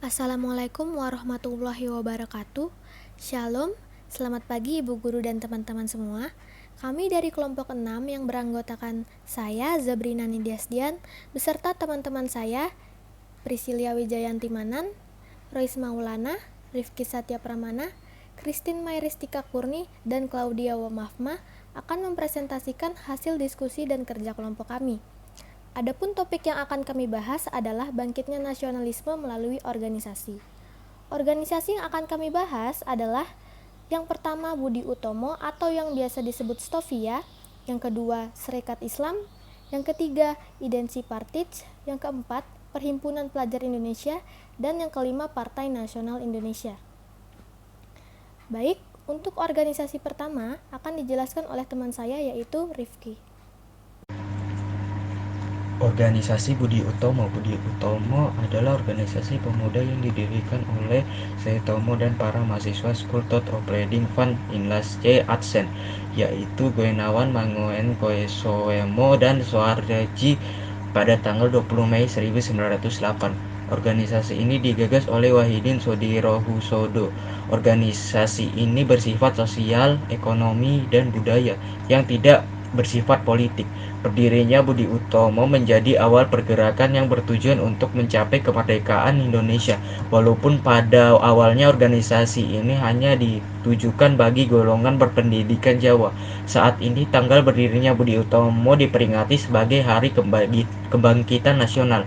Assalamualaikum warahmatullahi wabarakatuh. Shalom, selamat pagi Ibu Guru dan teman-teman semua. Kami dari kelompok 6 yang beranggotakan saya, Zabrina Nidiasdian, beserta teman-teman saya, Priscilia Wijayanti Manan, Rois Maulana, Rifki Satya Pramana, Christine Mayristika Kurni, dan Claudia Wamafma akan mempresentasikan hasil diskusi dan kerja kelompok kami. Adapun topik yang akan kami bahas adalah bangkitnya nasionalisme melalui organisasi. Organisasi yang akan kami bahas adalah yang pertama Budi Utomo atau yang biasa disebut Stovia, yang kedua Serikat Islam, yang ketiga Idensi Partij, yang keempat Perhimpunan Pelajar Indonesia, dan yang kelima Partai Nasional Indonesia. Baik, untuk organisasi pertama akan dijelaskan oleh teman saya yaitu Rifki. Organisasi Budi Utomo. Budi Utomo adalah organisasi pemuda yang didirikan oleh Setomo dan para mahasiswa School Thought of Leading Fund Inlas C. Adsen, yaitu Goenawan Mangoen Koesoemo dan Soeharji pada tanggal 20 Mei 1908. Organisasi ini digagas oleh Wahidin Sodirohusodo. Organisasi ini bersifat sosial, ekonomi, dan budaya yang tidak bersifat politik. Berdirinya Budi Utomo menjadi awal pergerakan yang bertujuan untuk mencapai kemerdekaan Indonesia. Walaupun pada awalnya organisasi ini hanya ditujukan bagi golongan berpendidikan Jawa. Saat ini tanggal berdirinya Budi Utomo diperingati sebagai Hari Kebangkitan Nasional.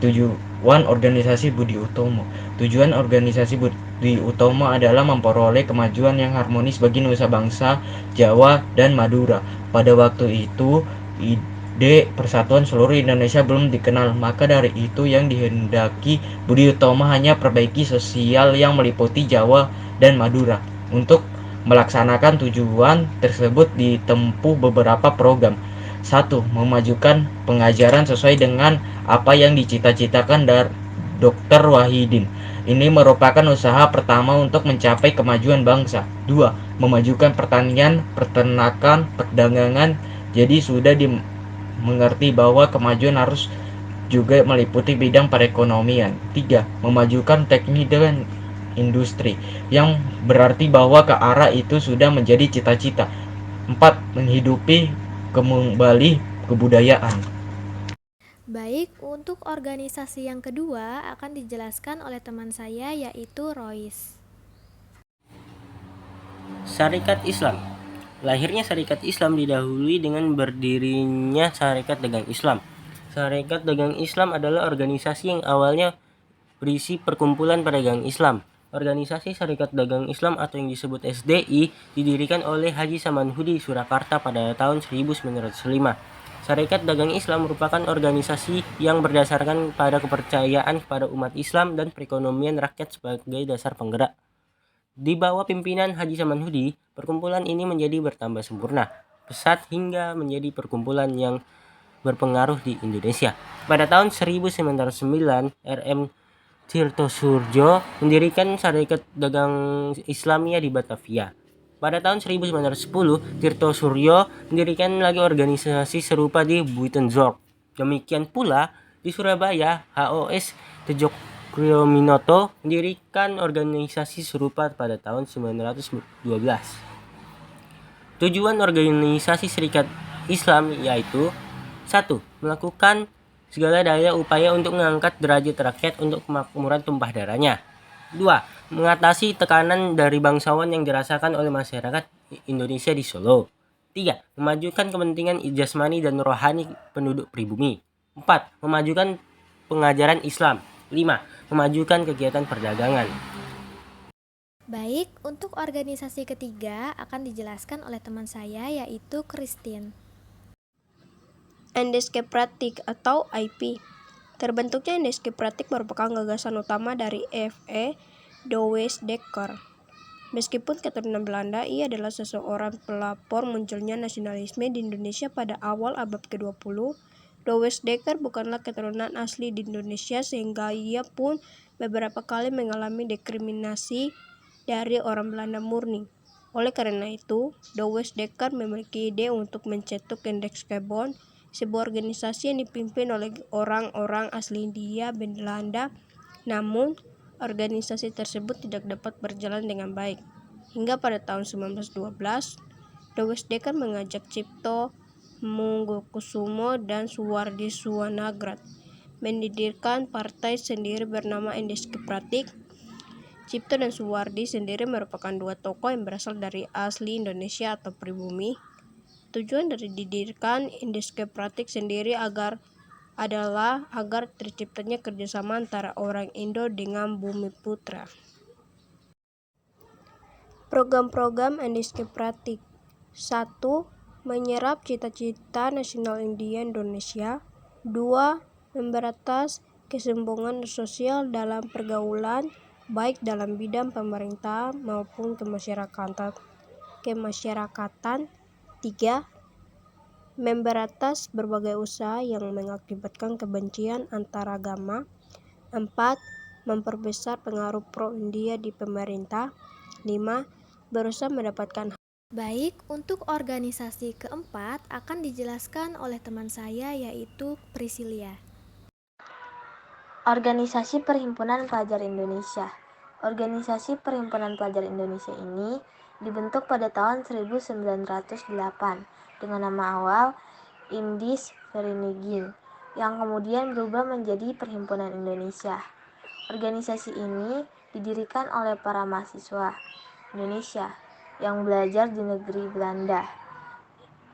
Tujuan organisasi Budi Utomo. Tujuan organisasi Budi Utomo adalah memperoleh kemajuan yang harmonis bagi nusa bangsa Jawa dan Madura. Pada waktu itu, ide persatuan seluruh Indonesia belum dikenal, maka dari itu yang dihendaki Budi Utomo hanya perbaiki sosial yang meliputi Jawa dan Madura. Untuk melaksanakan tujuan tersebut ditempuh beberapa program. 1. Memajukan pengajaran sesuai dengan apa yang dicita-citakan dari Dr. Wahidin. Ini merupakan usaha pertama untuk mencapai kemajuan bangsa. 2. Memajukan pertanian, peternakan, perdagangan. Jadi sudah mengerti bahwa kemajuan harus juga meliputi bidang perekonomian. 3. Memajukan teknik dan industri, yang berarti bahwa ke arah itu sudah menjadi cita-cita. 4. Menghidupi kembali kebudayaan. Baik, untuk organisasi yang kedua akan dijelaskan oleh teman saya yaitu Rois. Syarikat Islam. Lahirnya Syarikat Islam didahului dengan berdirinya Syarikat Dagang Islam. Syarikat Dagang Islam adalah organisasi yang awalnya berisi perkumpulan pedagang Islam. Organisasi Syarikat Dagang Islam atau yang disebut SDI didirikan oleh Haji Samanhudi Surakarta pada tahun 1905. Syarikat Dagang Islam merupakan organisasi yang berdasarkan pada kepercayaan kepada umat Islam dan perekonomian rakyat sebagai dasar penggerak. Di bawah pimpinan Haji Samanhudi, perkumpulan ini menjadi bertambah sempurna, pesat hingga menjadi perkumpulan yang berpengaruh di Indonesia. Pada tahun 1909, R.M. Tirtosurjo mendirikan Syarikat Dagang Islamiyah di Batavia. Pada tahun 1910, Tirtosuryo mendirikan lagi organisasi serupa di Buitenzorg. Demikian pula di Surabaya, HOS Tejokriyominoto mendirikan organisasi serupa pada tahun 1912. Tujuan organisasi Serikat Islam yaitu 1. Melakukan segala daya upaya untuk mengangkat derajat rakyat untuk kemakmuran tumpah darahnya. 2. Mengatasi tekanan dari bangsawan yang dirasakan oleh masyarakat Indonesia di Solo. 3. Memajukan kepentingan jasmani dan rohani penduduk pribumi. 4. Memajukan pengajaran Islam. 5. Memajukan kegiatan perdagangan. Baik, untuk organisasi ketiga akan dijelaskan oleh teman saya yaitu Christine. NDSK Pratik atau IP. Terbentuknya NDSK Pratik merupakan gagasan utama dari F.E. Douwes Dekker. Meskipun keturunan Belanda, ia adalah seseorang pelapor munculnya nasionalisme di Indonesia pada awal abad ke-20. Douwes Dekker bukanlah keturunan asli di Indonesia sehingga ia pun beberapa kali mengalami diskriminasi dari orang Belanda murni. Oleh karena itu, Douwes Dekker memiliki ide untuk mencetuk NDSK Bond, sebuah organisasi yang dipimpin oleh orang-orang asli Hindia Belanda. Namun, organisasi tersebut tidak dapat berjalan dengan baik. Hingga pada tahun 1912, Dewes Dekar mengajak Cipto Mangkusumo dan Suwardi Suwanagrat mendirikan partai sendiri bernama Indische Pratik. Cipto dan Suwardi sendiri merupakan dua tokoh yang berasal dari asli Indonesia atau pribumi. Tujuan dari didirikan Indische Pratik sendiri adalah agar terciptanya kerjasama antara orang Indo dengan Bumi Putra. Program-program Indische Pratik: 1. Menyerap cita-cita nasional Indonesia. 2. Memberantas kesombongan sosial dalam pergaulan, baik dalam bidang pemerintah maupun kemasyarakatan. 3. Memberantas berbagai usaha yang mengakibatkan kebencian antaragama. 4. Memperbesar pengaruh pro-India di pemerintah. 5. Berusaha mendapatkan. Baik, untuk organisasi keempat akan dijelaskan oleh teman saya yaitu Priscilia. Organisasi Perhimpunan Pelajar Indonesia. Organisasi Perhimpunan Pelajar Indonesia ini dibentuk pada tahun 1908 dengan nama awal Indische Vereniging yang kemudian berubah menjadi Perhimpunan Indonesia. Organisasi ini didirikan oleh para mahasiswa Indonesia yang belajar di negeri Belanda.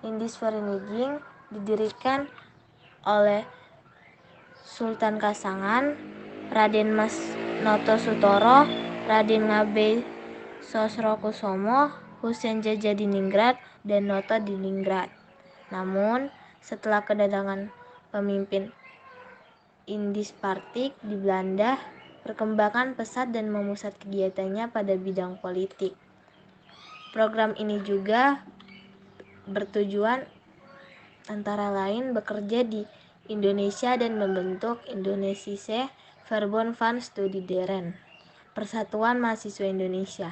Indische Vereniging didirikan oleh Sultan Kasangan, Raden Mas Noto Sutoro, Raden Ngabei Sosrokusumo, Husein Djajadiningrat, dan Noto Diningrat. Namun, setelah kedatangan pemimpin Indische Pratik di Belanda, perkembangan pesat dan memusat kegiatannya pada bidang politik. Program ini juga bertujuan antara lain bekerja di Indonesia dan membentuk Indonesische Verbond van Studideren, Persatuan Mahasiswa Indonesia.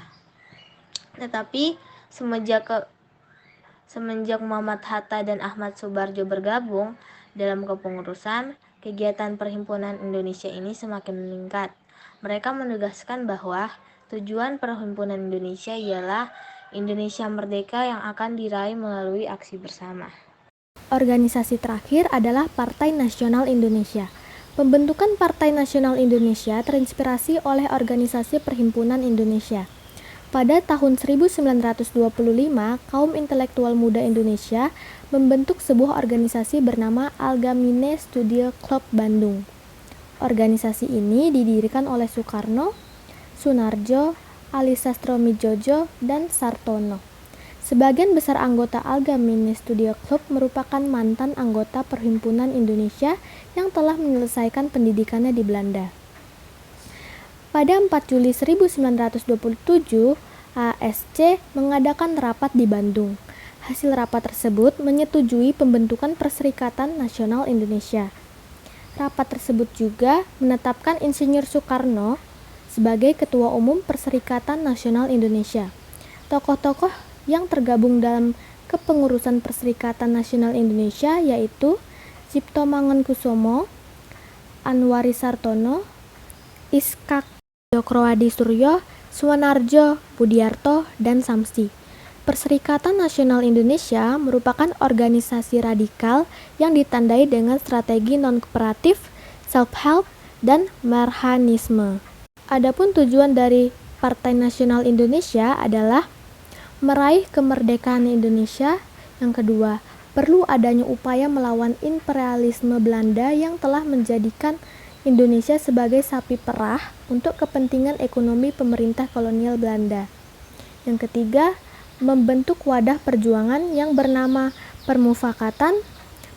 Tetapi semenjak Muhammad Hatta dan Ahmad Subarjo bergabung dalam kepengurusan, kegiatan Perhimpunan Indonesia ini semakin meningkat. Mereka menegaskan bahwa tujuan Perhimpunan Indonesia ialah Indonesia merdeka yang akan diraih melalui aksi bersama. Organisasi terakhir adalah Partai Nasional Indonesia. Pembentukan Partai Nasional Indonesia terinspirasi oleh organisasi Perhimpunan Indonesia. Pada tahun 1925, kaum intelektual muda Indonesia membentuk sebuah organisasi bernama Algamene Studio Club Bandung. Organisasi ini didirikan oleh Soekarno, Sunarjo, Ali Sastromijojo, dan Sartono. Sebagian besar anggota Algamene Studio Club merupakan mantan anggota Perhimpunan Indonesia yang telah menyelesaikan pendidikannya di Belanda. Pada 4 Juli 1927, ASC mengadakan rapat di Bandung. Hasil rapat tersebut menyetujui pembentukan Perserikatan Nasional Indonesia. Rapat tersebut juga menetapkan Insinyur Soekarno sebagai Ketua Umum Perserikatan Nasional Indonesia. Tokoh-tokoh yang tergabung dalam kepengurusan Perserikatan Nasional Indonesia yaitu Cipto Mangunkusumo, Anwari Sartono, Iskak Cokroadi Suryo, Suwanarjo, Budiarto, dan Samsi. Perserikatan Nasional Indonesia merupakan organisasi radikal yang ditandai dengan strategi non-kooperatif, self-help, dan marhanisme. Adapun tujuan dari Partai Nasional Indonesia adalah meraih kemerdekaan Indonesia. Yang kedua, perlu adanya upaya melawan imperialisme Belanda yang telah menjadikan Indonesia sebagai sapi perah untuk kepentingan ekonomi pemerintah kolonial Belanda. Yang ketiga, membentuk wadah perjuangan yang bernama Permufakatan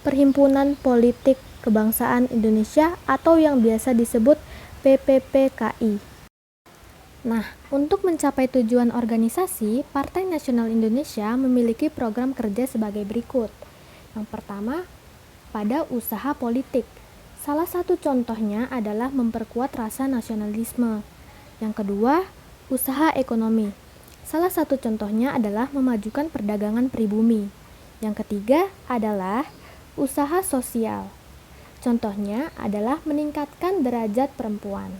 Perhimpunan Politik Kebangsaan Indonesia atau yang biasa disebut PPPKI. Nah, untuk mencapai tujuan organisasi, Partai Nasional Indonesia memiliki program kerja sebagai berikut. Yang pertama, pada usaha politik. Salah satu contohnya adalah memperkuat rasa nasionalisme. Yang kedua, usaha ekonomi. Salah satu contohnya adalah memajukan perdagangan pribumi. Yang ketiga adalah usaha sosial. Contohnya adalah meningkatkan derajat perempuan.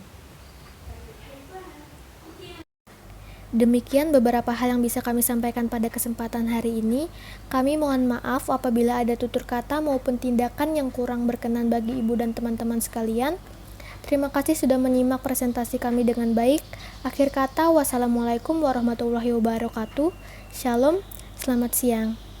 Demikian beberapa hal yang bisa kami sampaikan pada kesempatan hari ini. Kami mohon maaf apabila ada tutur kata maupun tindakan yang kurang berkenan bagi ibu dan teman-teman sekalian. Terima kasih sudah menyimak presentasi kami dengan baik. Akhir kata, wassalamualaikum warahmatullahi wabarakatuh. Shalom, selamat siang.